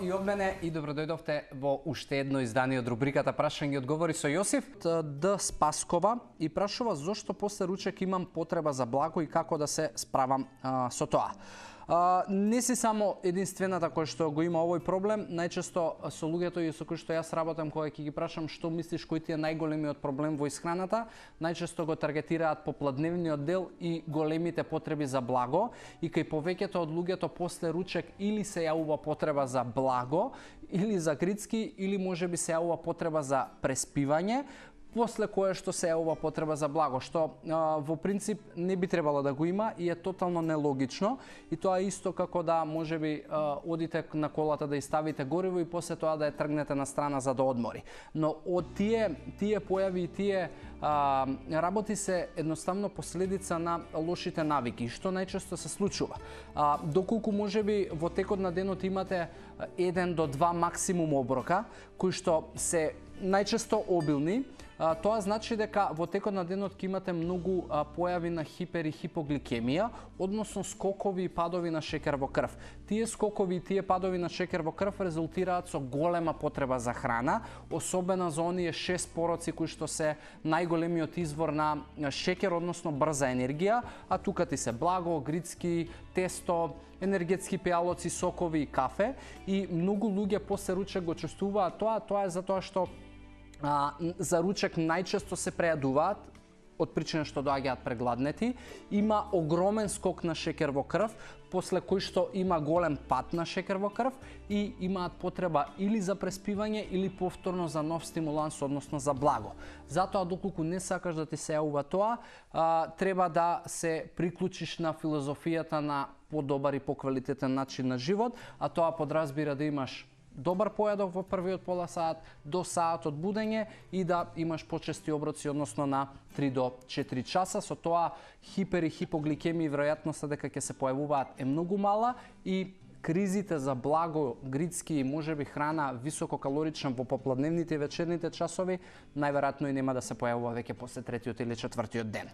И од мене и добро дојдовте во уште едно издание од рубриката Прашање и одговори со Јосиф. Д. Спаскова и прашува зошто после ручек имам потреба за благо и како да се справам со тоа. Не си само единствената која што го има овој проблем. Најчесто со луѓето и со кои што јас работам, кога ќе ги прашам што мислиш кој ти е најголемиот проблем во исхраната, најчесто го таргетираат попладневниот дел и големите потреби за благо. И кај повеќето од луѓето после ручек или се јавува потреба за благо, или за грицки, или можеби се јавува потреба за преспивање, после кое што се јавува потреба за благо, што во принцип не би требало да го има и е тотално нелогично. И тоа е исто како да можеби одите на колата да ставите гориво и после тоа да ја тргнете на страна за да одмори. Но од тие појави и тие работи се едноставно последица на лошите навики, што најчесто се случува. Доколку можеби во текот на денот имате 1 до 2 максимум оброка, кои што се најчесто обилни, тоа значи дека во текот на денот ќе имате многу појави на хипер и хипогликемија, односно скокови и падови на шекер во крв. Тие скокови и тие падови на шекер во крв резултираат со голема потреба за храна, особено за оние 6 пороци кои што се најголемиот извор на шекер, односно брза енергија, а тука ти се благо, грицки, тесто, енергетски пијалоци, сокови и кафе. И многу луѓе после ручек го чувствуваат тоа е затоа што за ручек најчесто се прејадуваат од причина што доаѓаат прегладнети, има огромен скок на шекер во крв, после кој што има голем пат на шекер во крв и имаат потреба или за преспивање или повторно за нов стимуланс, односно за благо. Затоа доколку не сакаш да ти се јавува тоа, треба да се приклучиш на филозофијата на подобар и поквалитетен начин на живот, а тоа подразбира да имаш добар појадок во првиот пола сат до саат од будење и да имаш почести оброци, односно на 3 до 4 часа. Со тоа хипер и хипогликемија веројатноста дека ќе се појавуваат е многу мала и кризите за благо, грицки и можеби храна висококалорична во попладневните и вечерните часови најверојатно и нема да се појавува веќе после 3-тиот или 4-тиот ден.